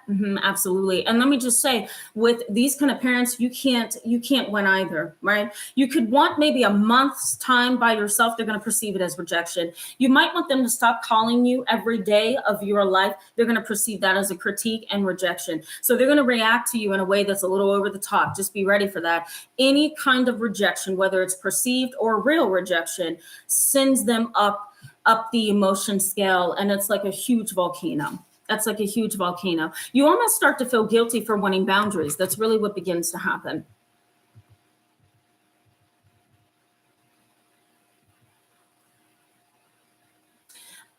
absolutely. And let me just say, with these kind of parents, you can't win either, right? You could want maybe a month's time by yourself. They're going to perceive it as rejection. You might want them to stop calling you every day of your life. They're going to perceive that as a critique and rejection. So they're going to react to you in a way that's a little over the top. Just be ready for that. Any kind of rejection, whether it's perceived or real rejection, sends them up the emotion scale, and it's like a huge volcano. That's like a huge volcano. You almost start to feel guilty for wanting boundaries. That's really what begins to happen.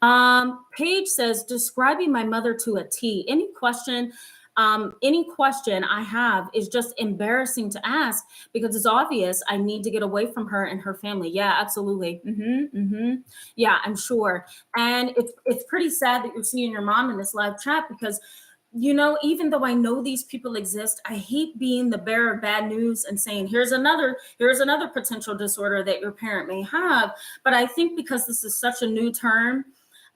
Paige says, describing my mother to a T. Any question I have is just embarrassing to ask because it's obvious I need to get away from her and her family. Yeah, absolutely. Yeah, I'm sure. And it's pretty sad that you're seeing your mom in this live chat because even though I know these people exist, I hate being the bearer of bad news and saying, here's another potential disorder that your parent may have. But I think because this is such a new term,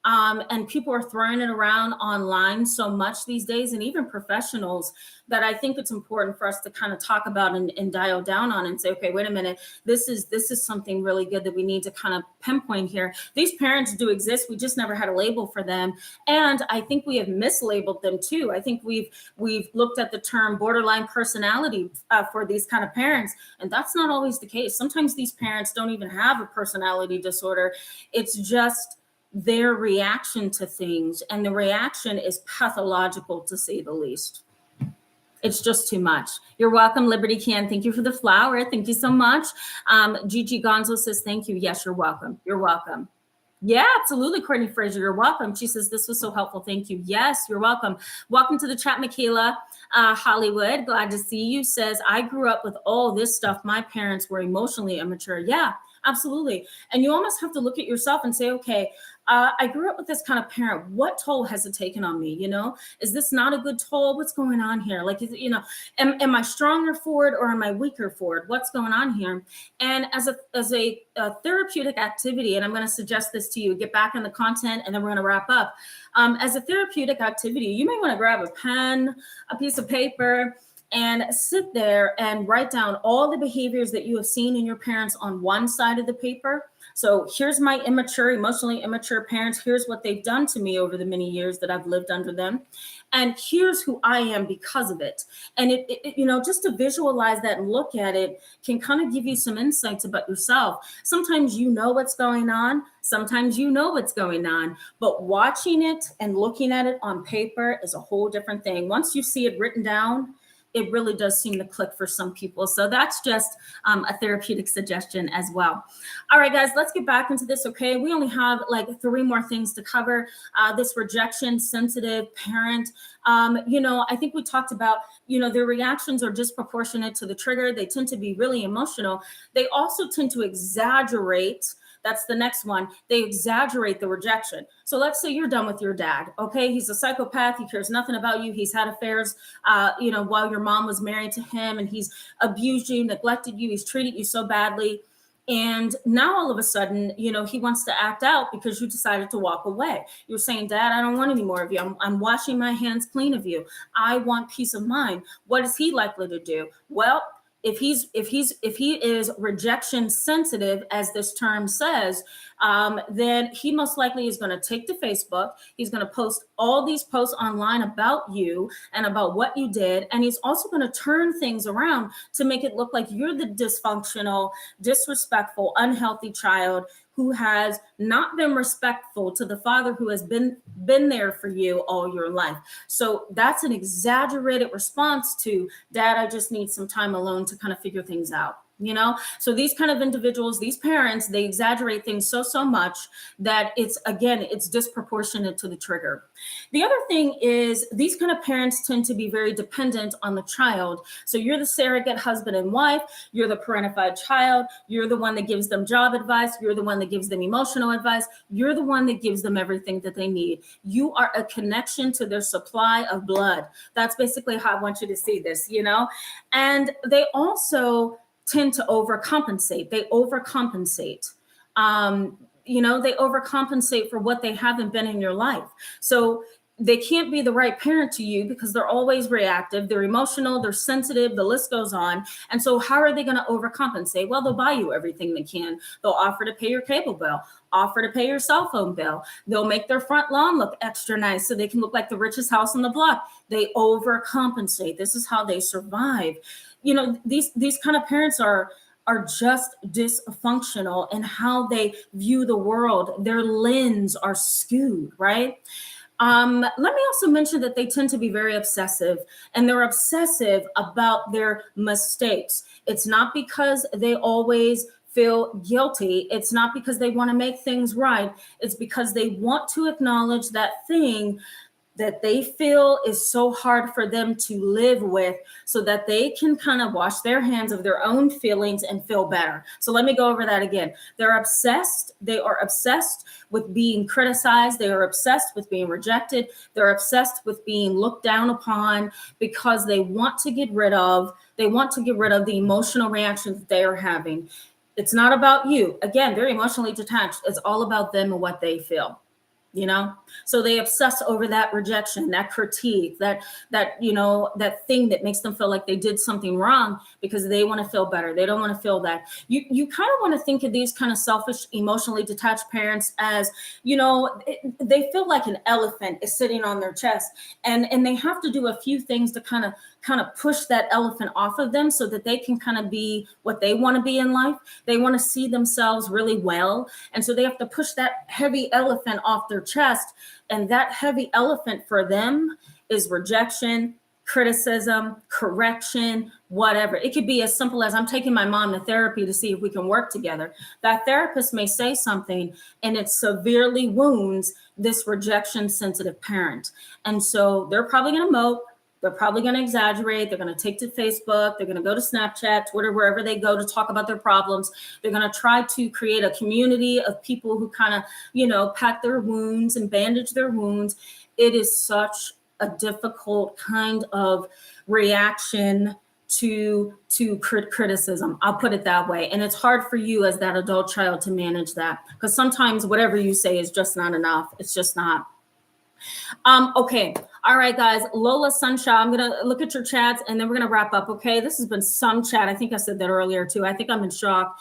and people are throwing it around online so much these days, and even professionals, that I think it's important for us to kind of talk about and dial down on and say, okay, wait a minute, this is something really good that we need to kind of pinpoint here. These parents do exist. We just never had a label for them. And I think we have mislabeled them too. I think we've looked at the term borderline personality for these kind of parents, and that's not always the case. Sometimes these parents don't even have a personality disorder. It's just their reaction to things, and the reaction is pathological to say the least. It's just too much. You're welcome, Liberty Can. Thank you for the flower. Thank you so much. Gigi Gonzo says, thank you. Yes, you're welcome. You're welcome. Yeah, absolutely, Courtney Fraser. You're welcome. She says, this was so helpful. Thank you. Yes, you're welcome. Welcome to the chat, Michaela. Hollywood, glad to see you. Says, I grew up with all this stuff. My parents were emotionally immature. Yeah, absolutely. And you almost have to look at yourself and say, okay, I grew up with this kind of parent. What toll has it taken on me? You know, is this not a good toll? What's going on here? Like, you know, am I stronger for it or am I weaker for it? What's going on here? And as a therapeutic activity, and I'm going to suggest this to you, get back in the content, and then we're going to wrap up. As a therapeutic activity, you may want to grab a pen, a piece of paper, and sit there and write down all the behaviors that you have seen in your parents on one side of the paper. So here's my emotionally immature parents. Here's what they've done to me over the many years that I've lived under them. And here's who I am because of it. And you know, just to visualize that and look at it can kind of give you some insights about yourself. Sometimes you know what's going on. Sometimes you know what's going on. But watching it and looking at it on paper is a whole different thing. Once you see it written down, it really does seem to click for some people. So that's just a therapeutic suggestion as well. All right, guys, let's get back into this, okay? We only have like 3 more things to cover. This rejection sensitive parent, you know, I think we talked about, you know, their reactions are disproportionate to the trigger. They tend to be really emotional. They also tend to exaggerate. That's the next one. They exaggerate the rejection. So let's say you're done with your dad. Okay, he's a psychopath. He cares nothing about you. He's had affairs, you know, while your mom was married to him, and he's abused you, neglected you. He's treated you so badly. And now all of a sudden, you know, he wants to act out because you decided to walk away. You're saying, Dad, I don't want any more of you. I'm washing my hands clean of you. I want peace of mind. What is he likely to do? Well, if he is rejection sensitive, as this term says, then he most likely is going to take to Facebook. He's going to post all these posts online about you and about what you did. And he's also going to turn things around to make it look like you're the dysfunctional, disrespectful, unhealthy child who has not been respectful to the father who has been there for you all your life. So that's an exaggerated response to, Dad, I just need some time alone to kind of figure things out. You know, so these kind of individuals, these parents, they exaggerate things so much that it's disproportionate to the trigger. The other thing is these kind of parents tend to be very dependent on the child. So you're the surrogate husband and wife, you're the parentified child, you're the one that gives them job advice, you're the one that gives them emotional advice, you're the one that gives them everything that they need. You are a connection to their supply of blood. That's basically how I want you to see this, you know, and they also tend to overcompensate. They overcompensate. You know, they overcompensate for what they haven't been in your life. So they can't be the right parent to you because they're always reactive, they're emotional, they're sensitive, the list goes on. And so how are they going to overcompensate? Well, they'll buy you everything they can. They'll offer to pay your cable bill, offer to pay your cell phone bill. They'll make their front lawn look extra nice so they can look like the richest house on the block. They overcompensate. This is how they survive. You know, these kind of parents are just dysfunctional in how they view the world. Their lens are skewed, right? Let me also mention that they tend to be very obsessive, and they're obsessive about their mistakes. It's not because they always feel guilty. It's not because they want to make things right. It's because they want to acknowledge that thing that they feel is so hard for them to live with so that they can kind of wash their hands of their own feelings and feel better. So let me go over that again. They're obsessed. They are obsessed with being criticized. They are obsessed with being rejected. They're obsessed with being looked down upon because they want to get rid of the emotional reactions that they are having. It's not about you. Again, they're emotionally detached. It's all about them and what they feel. You know, so they obsess over that rejection, that critique, that you know, that thing that makes them feel like they did something wrong because they want to feel better. They don't want to feel that. You kind of want to think of these kind of selfish, emotionally detached parents as, you know, they feel like an elephant is sitting on their chest, and they have to do a few things to kind of push that elephant off of them so that they can kind of be what they want to be in life. They want to see themselves really well, and so they have to push that heavy elephant off their chest. And that heavy elephant for them is rejection, criticism, correction, whatever. It could be as simple as I'm taking my mom to therapy to see if we can work together. That therapist may say something and it severely wounds this rejection sensitive parent. And so they're probably going to mope. They're probably going to exaggerate. They're going to take to Facebook. They're going to go to Snapchat, Twitter, wherever they go to talk about their problems. They're going to try to create a community of people who kind of, pat their wounds and bandage their wounds. It is such a difficult kind of reaction to criticism. I'll put it that way. And it's hard for you as that adult child to manage that, because sometimes whatever you say is just not enough. It's just not. Okay. All right, guys. Lola Sunshine, I'm going to look at your chats and then we're going to wrap up. Okay. This has been some chat. I think I said that earlier too. I think I'm in shock.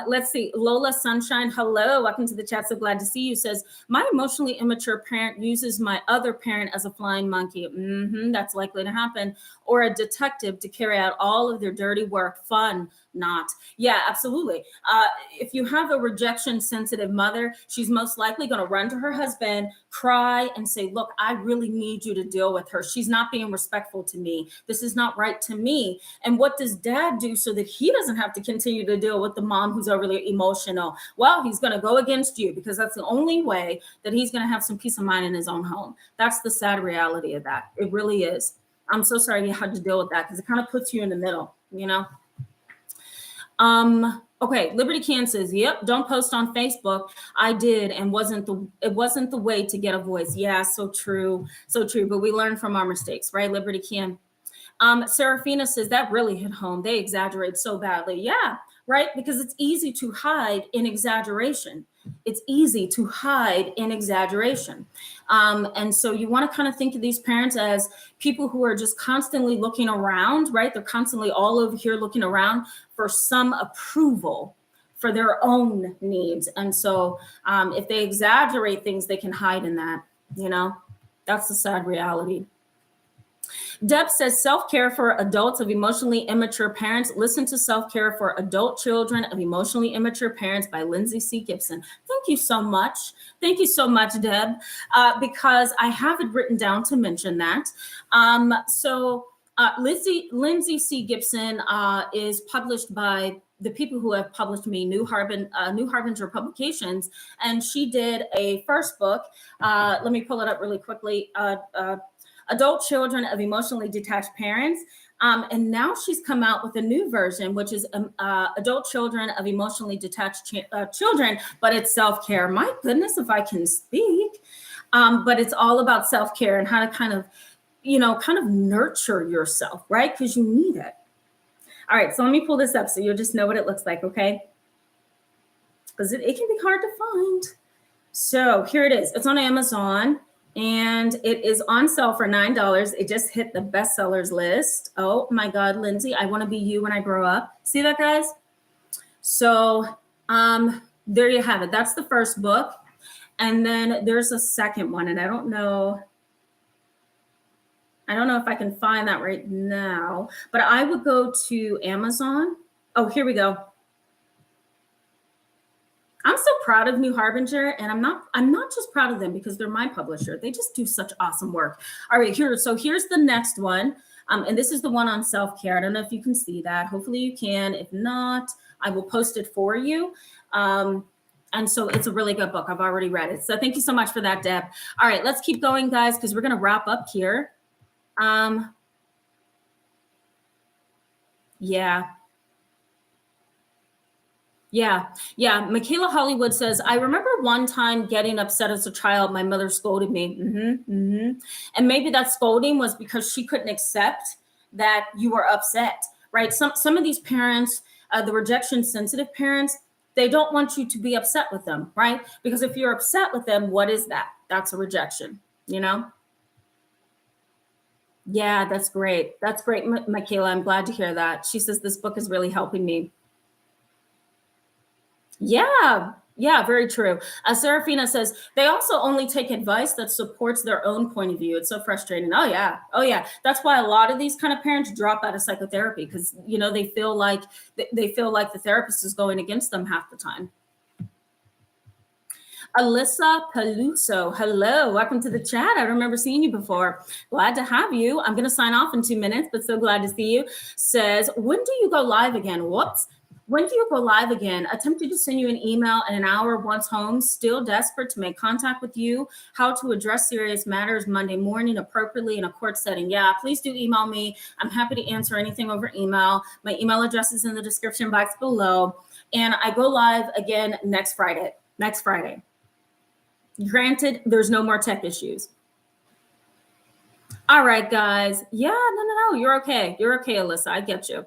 Let's see. Lola Sunshine. Hello. Welcome to the chat. So glad to see you. Says, my emotionally immature parent uses my other parent as a flying monkey. That's likely to happen. Or a detective to carry out all of their dirty work. Fun. Not. Yeah, absolutely. If you have a rejection sensitive mother, she's most likely going to run to her husband, cry and say, look, I really need you to deal with her. She's not being respectful to me. This is not right to me. And what does dad do so that he doesn't have to continue to deal with the mom who's overly emotional? Well, he's going to go against you because that's the only way that he's going to have some peace of mind in his own home. That's the sad reality of that. It really is. I'm so sorry you had to deal with that because it kind of puts you in the middle, Okay, Liberty Can says, yep, don't post on Facebook. I did, and it wasn't the way to get a voice. Yeah, so true. So true. But we learn from our mistakes, right? Liberty Can. Serafina says that really hit home. They exaggerate so badly. Yeah, right. Because it's easy to hide in exaggeration. It's easy to hide in exaggeration. And so you want to kind of think of these parents as people who are just constantly looking around, right? They're constantly all over here looking around for some approval for their own needs. And so if they exaggerate things, they can hide in that, that's the sad reality. Deb says, self-care for adults of emotionally immature parents. Listen to Self-Care for Adult Children of Emotionally Immature Parents by Lindsay C. Gibson. Thank you so much. Thank you so much, Deb, because I have it written down to mention that. Lindsay C. Gibson is published by the people who have published me, New Harbinger Publications, and she did a first book. Let me pull it up really quickly. Adult Children of Emotionally Detached Parents. And now she's come out with a new version, which is Adult Children of Emotionally Detached Children, but it's self-care. My goodness, if I can speak. But it's all about self-care and how to kind of nurture yourself, right? Because you need it. All right, so let me pull this up so you'll just know what it looks like, okay? Because it can be hard to find. So here it is. It's on Amazon. And it is on sale for $9. It just hit the bestsellers list. Oh my God, Lindsay, I want to be you when I grow up. See that, guys? So there you have it. That's the first book. And then there's a second one. And I don't know if I can find that right now, but I would go to Amazon. Oh, here we go. I'm so proud of New Harbinger, and I'm not just proud of them because they're my publisher. They just do such awesome work. All right, here's the next one. And this is the one on self-care. I don't know if you can see that. Hopefully you can. If not, I will post it for you. And so it's a really good book. I've already read it. So thank you so much for that, Deb. All right, let's keep going, guys, because we're going to wrap up here. Yeah. Michaela Hollywood says, I remember one time getting upset as a child. My mother scolded me. And maybe that scolding was because she couldn't accept that you were upset, right? Some of these parents, the rejection sensitive parents, they don't want you to be upset with them, right? Because if you're upset with them, what is that? That's a rejection, Yeah, that's great. That's great, Michaela. I'm glad to hear that. She says, this book is really helping me. Yeah, very true. Serafina says, they also only take advice that supports their own point of view. It's so frustrating. Oh yeah. That's why a lot of these kind of parents drop out of psychotherapy because, they feel like the therapist is going against them half the time. Alyssa Paluzzo, hello, welcome to the chat. I remember seeing you before. Glad to have you. I'm going to sign off in 2 minutes, but so glad to see you. Says, when do you go live again? Whoops. When do you go live again? Attempted to send you an email in an hour once home, still desperate to make contact with you. How to address serious matters Monday morning appropriately in a court setting. Yeah, please do email me. I'm happy to answer anything over email. My email address is in the description box below. And I go live again next Friday. Next Friday. Granted, there's no more tech issues. All right, guys. Yeah, no. You're okay. You're okay, Alyssa. I get you.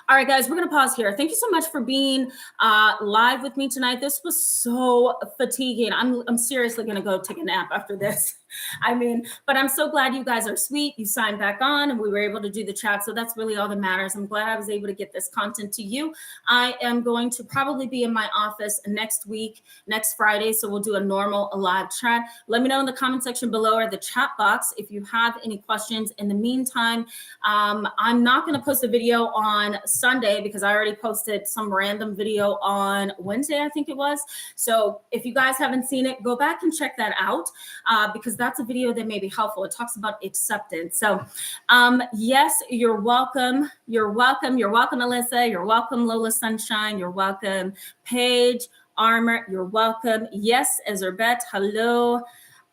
All right, guys, we're going to pause here. Thank you so much for being live with me tonight. This was so fatiguing. I'm seriously going to go take a nap after this. I mean, but I'm so glad you guys are sweet. You signed back on and we were able to do the chat. So that's really all that matters. I'm glad I was able to get this content to you. I am going to probably be in my office next week, next Friday. So we'll do a normal live chat. Let me know in the comment section below or the chat box if you have any questions. In the meantime, I'm not going to post a video on Sunday because I already posted some random video on Wednesday, I think it was. So if you guys haven't seen it, go back and check that out because that's a video that may be helpful. It talks about acceptance. So yes, you're welcome. You're welcome. You're welcome, Alyssa. You're welcome, Lola Sunshine. You're welcome, Paige Armor. You're welcome. Yes, Ezerbet. Hello.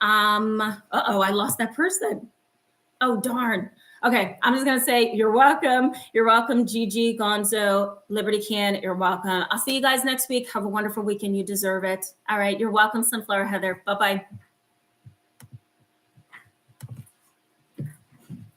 I lost that person. Oh, darn. Okay, I'm just going to say you're welcome. You're welcome, Gigi, Gonzo, Liberty Can. You're welcome. I'll see you guys next week. Have a wonderful weekend. You deserve it. All right, you're welcome, Sunflower Heather. Bye-bye.